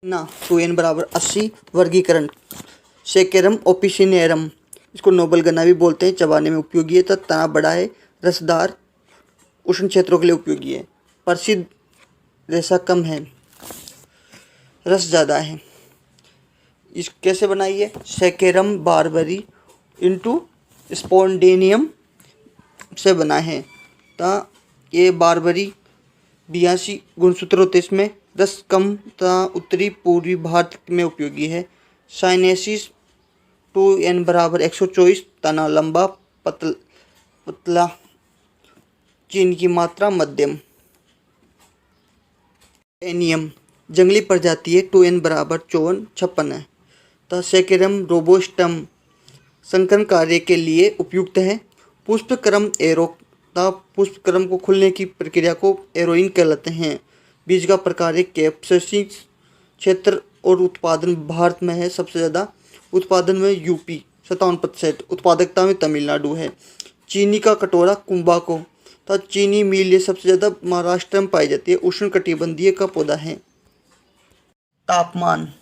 ना 2n बराबर 80 वर्गीकरण सेकेरम ओपिसिनेरम, इसको नोबल गन्ना भी बोलते हैं। चबाने में उपयोगी है। तना बड़ा है, रसदार, उष्ण क्षेत्रों के लिए उपयोगी है। प्रसिद्ध, रेशा कम है, रस ज़्यादा है। इस कैसे बनाई है? सेकेरम बारबरी इंटू स्पोन्डेनियम से बना है। ये बारबरी 82 गुणसूत्र होते इसमें, रस कम तथा उत्तरी पूर्वी भारत में उपयोगी है। साइनेसिस 2n बराबर 124, तना लंबा पतला, चीनी की मात्रा मध्यम। एनियम जंगली प्रजाति है, 2n बराबर 54-56 है। सेकेरम रोबोस्टम संकरण कार्य के लिए उपयुक्त है। पुष्पक्रम एरो पुष्पक्रम को खुलने की प्रक्रिया को एरोइंग कहलाते हैं। बीज का प्रकार एक कैप्सिस क्षेत्र और उत्पादन भारत में है। सबसे ज़्यादा उत्पादन में यूपी 57%, उत्पादकता में तमिलनाडु है। चीनी का कटोरा कुंबाको तथा चीनी मिल ये सबसे ज़्यादा महाराष्ट्र में पाई जाती है। उष्णकटिबंधीय का पौधा है। तापमान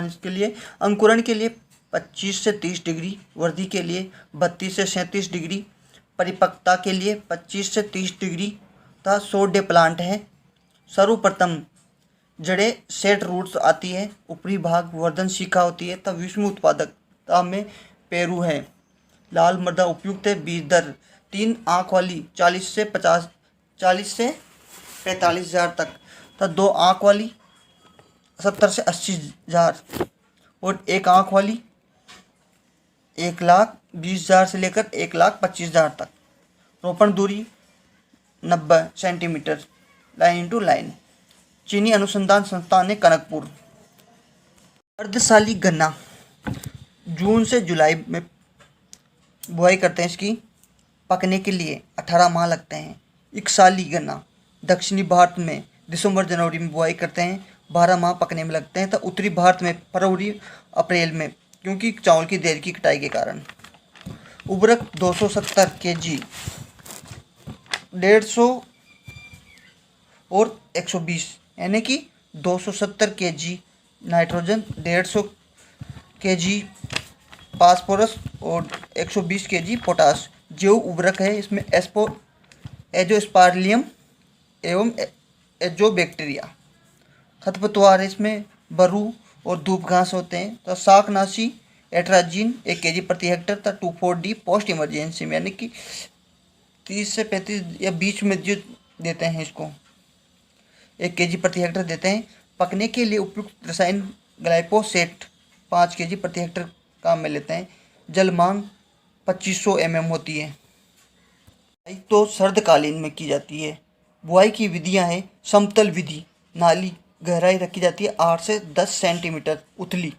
इसके लिए अंकुरण के लिए 25 से 30 डिग्री, वृद्धि के लिए 32 से 37 डिग्री, परिपक्वता के लिए 25 से 30 डिग्री तथा सोडे प्लांट है। सर्वप्रथम जड़ें सेट रूट्स आती है, ऊपरी भाग वर्धन शिखा होती है तथा विषम उत्पादकता में पेरू है। लाल मृदा उपयुक्त है। बीज दर 3 आँख वाली 40 से 45 हज़ार तक तथा 2 आँख वाली 70 से 80 हज़ार और 1 आँख वाली 1,20,000 से लेकर 1,25,000 तक। रोपण दूरी 90 सेंटीमीटर, लाइन इंटू लाइन। चीनी अनुसंधान संस्थान है कनकपुर। अर्धशाली गन्ना जून से जुलाई में बुआई करते हैं। इसकी पकने के लिए 18 माह लगते हैं। इकसाली गन्ना दक्षिणी भारत में दिसंबर जनवरी में बुआई करते हैं, 12 माह पकने में लगते हैं। तो उत्तरी भारत में फरवरी अप्रैल में, क्योंकि चावल की देर की कटाई के कारण। उर्वरक 270 kg, 150 और 120, यानी कि 270 kg नाइट्रोजन, 150 kg फास्फोरस और 120 kg पोटास जो उर्वरक है। इसमें एजोस्पार्लियम एवं एजोबैक्टीरिया। खरपतवार है, इसमें बरू और धूप घास होते हैं। तो शाकनाशी एट्राजीन 1 kg प्रति हेक्टर तथा 2,4-D पोस्ट इमरजेंसी में, यानी कि 30 से 35 या बीच में जो देते हैं, इसको 1 kg प्रति हेक्टर देते हैं। पकने के लिए उपयुक्त रसायन ग्लाइफोसेट 5 kg प्रति हेक्टर काम में लेते हैं। जल मांग 2500 mm होती है। तो सर्दकालीन में की जाती है। बुआई की विधियां हैं समतल विधि, नाली गहराई रखी जाती है 8 से 10 सेंटीमीटर, उथली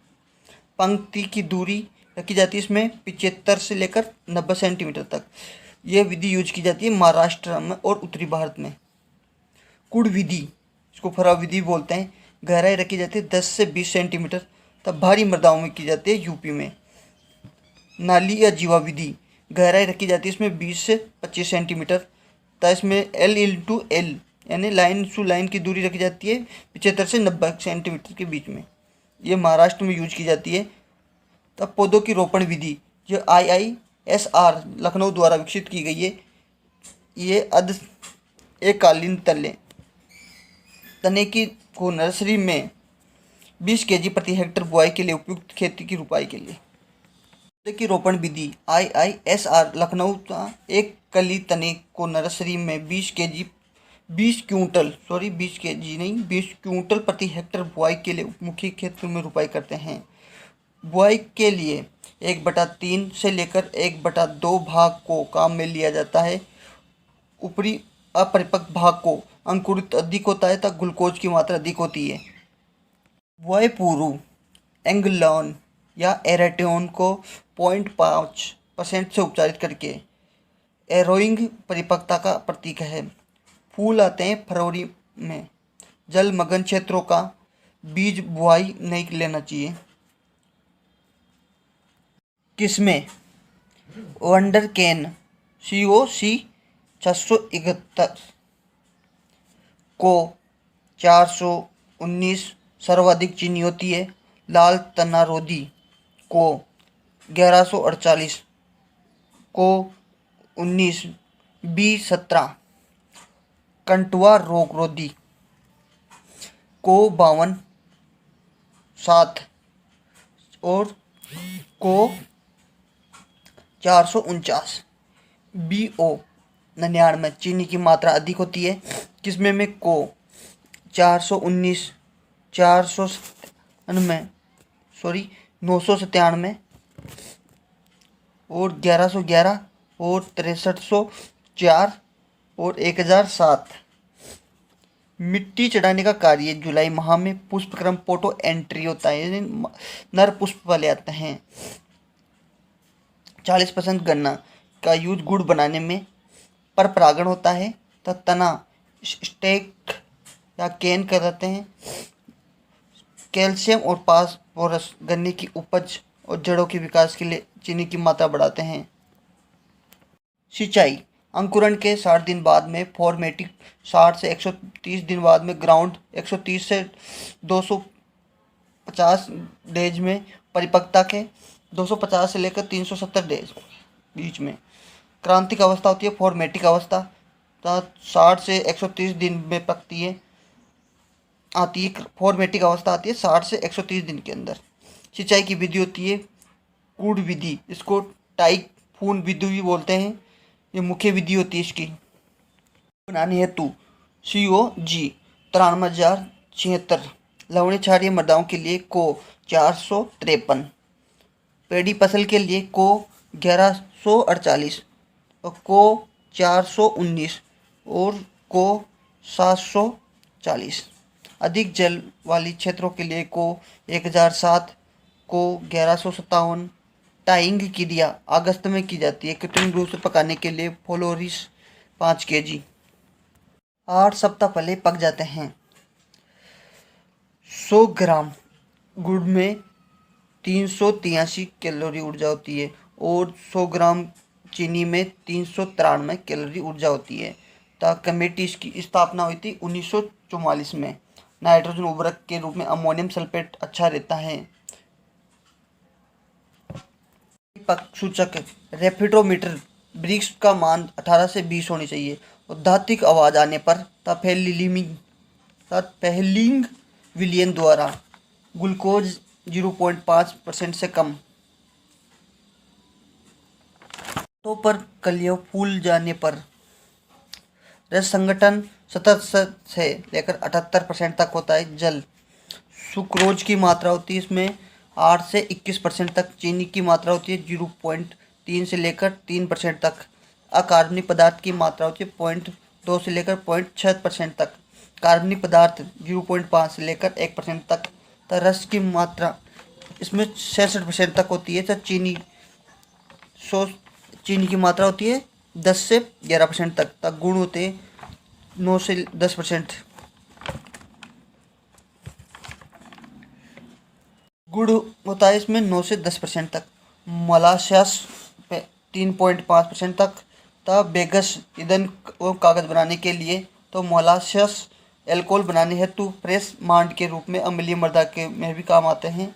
पंक्ति की दूरी रखी जाती है इसमें 75 से लेकर 90 सेंटीमीटर तक। यह विधि यूज की जाती है महाराष्ट्र में और उत्तरी भारत में। कुड़ विधि, इसको फराव विधि बोलते हैं, गहराई रखी जाती है 10 से 20 सेंटीमीटर, तब भारी मृदाओं में की जाती है यूपी में। नाली या जीवा विधि, गहराई रखी जाती है इसमें 20 से 25 सेंटीमीटर, तथा इसमें L/L यानी लाइन टू लाइन की दूरी रखी जाती है 75 से 90 सेंटीमीटर के बीच में। ये महाराष्ट्र में यूज की जाती है। तब पौधों की रोपण विधि जो IISR लखनऊ द्वारा विकसित की गई है। ये एककालीन तने की को नर्सरी में 20 kg प्रति हेक्टर बुआई के लिए उपयुक्त खेती की रुपाई के लिए। पौधे की रोपण विधि IISR लखनऊ का एक कली तने को नर्सरी में 20 क्विंटल प्रति हेक्टर बुआई के लिए मुख्य क्षेत्र में रुपाई करते हैं। बुआई के लिए 1/3 से लेकर 1/2 भाग को काम में लिया जाता है। ऊपरी अपरिपक्व भाग को अंकुरित अधिक होता है तथा ग्लूकोज की मात्रा अधिक होती है। बुआई पूर्व एंगलोन या एरेटियोन को 0.5% से उपचारित करके एरोइंग परिपक्वता का प्रतीक है। फूल आते हैं फरवरी में। जलमग्न क्षेत्रों का बीज बुआई नहीं लेना चाहिए। किस्में वंडर केन COC 671 को 419 सर्वाधिक चीनी होती है। लाल तनारोदी को 1148, को 19, बी 17, कंटुआ रोगरोधी को 52, 7 और को 449। बी ओ 99 चीनी की मात्रा अधिक होती है, किसमें में को 419, 997 और 1111 और 6304 और 1007। मिट्टी चढ़ाने का कार्य जुलाई माह में पुष्पक्रम पोटो एंट्री होता है, यानी नर पुष्प वाले आते हैं। 40% गन्ना का यूज गुड़ बनाने में पर परागण होता है, तो तना स्टेक या कैन कर देते हैं। कैल्शियम और फास्फोरस गन्ने की उपज और जड़ों के विकास के लिए चीनी की मात्रा बढ़ाते हैं। सिंचाई अंकुरण के 60 दिन बाद में फॉर्मेटिक, 60 से 130 दिन बाद में ग्राउंड, 130 से 250 डेज में परिपक्वता के, 250 से लेकर 370 डेज बीच में क्रांतिक अवस्था होती है। फॉर्मेटिक अवस्था 60 से 130 दिन में पकती है आती है। फॉर्मेटिक अवस्था आती है 60 से 130 दिन के अंदर। सिंचाई की विधि होती है कूड़ विधि, इसको टाइफून विधि भी बोलते हैं। ये मुख्य विधि होती है इसकी। बनाने हेतु COG 93,076, लवणीय क्षारीय मृदाओं के लिए को 453, पेड़ी फसल के लिए को 1148 और को 419 और को 740। अधिक जल वाली क्षेत्रों के लिए को 1007, को 1157। टाइंग क्रिया अगस्त में की जाती है। कृत्रिम रूप से पकाने के लिए फ्लोरिस 5 kg। 8 सप्ताह पहले पक जाते हैं। 100 ग्राम गुड़ में 383 कैलोरी ऊर्जा होती है और 100 ग्राम चीनी में 393 कैलोरी ऊर्जा होती है। कमेटी इसकी स्थापना हुई थी 1944 में। नाइट्रोजन उर्वरक के रूप में अमोनियम सल्फेट अच्छा रहता है। सूचक रेफ्रिजोमीटर ब्रिक्स का मान 18 से 20 होनी चाहिए और धात्विक आवाज आने पर तफेलिंग विलियन द्वारा ग्लूकोज 0.5% से कम। तो पर कलियों फूल जाने पर रस संगठन 77 से लेकर 78% तक होता है। जल सुक्रोज की मात्रा होती है इसमें 8 से 21% तक। चीनी की मात्रा होती है 0.3 से लेकर 3% तक। अकार्बनिक पदार्थ की मात्रा होती है 0.2 से लेकर 0.6% तक। कार्बनिक पदार्थ 0.5 से लेकर 1% तक। तो रस की मात्रा इसमें 66% तक होती है। तो चीनी की मात्रा होती है 10 से 11% तक गुण होते हैं 9 से 10%। गुड़ होता है इसमें 9 से 10% तक। मोलासेस 3.5% तक। बेगस ईंधन और कागज बनाने के लिए। तो मोलासेस एल्कोहल बनाने हेतु प्रेस मांड के रूप में अम्लीय मृदा के में भी काम आते हैं।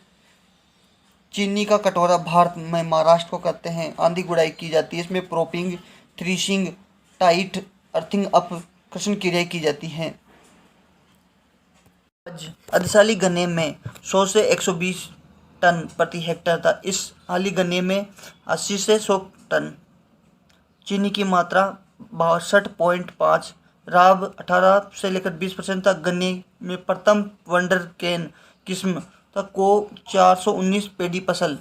चीनी का कटोरा भारत में महाराष्ट्र को करते हैं। आंधी गुड़ाई की जाती है इसमें प्रोपिंग, थ्रीशिंग, टाइट अर्थिंग अप कृषि क्रियाएं की जाती हैं। अधिशाली गन्ने में 100 से 120 टन प्रति हेक्टेयर था। इस हाली गन्ने में 80 से 100 टन। चीनी की मात्रा 62.5। राब 18 से लेकर 20% तक। गन्ने में प्रथम वंडर केन किस्म तक को 419 पेड़ी फसल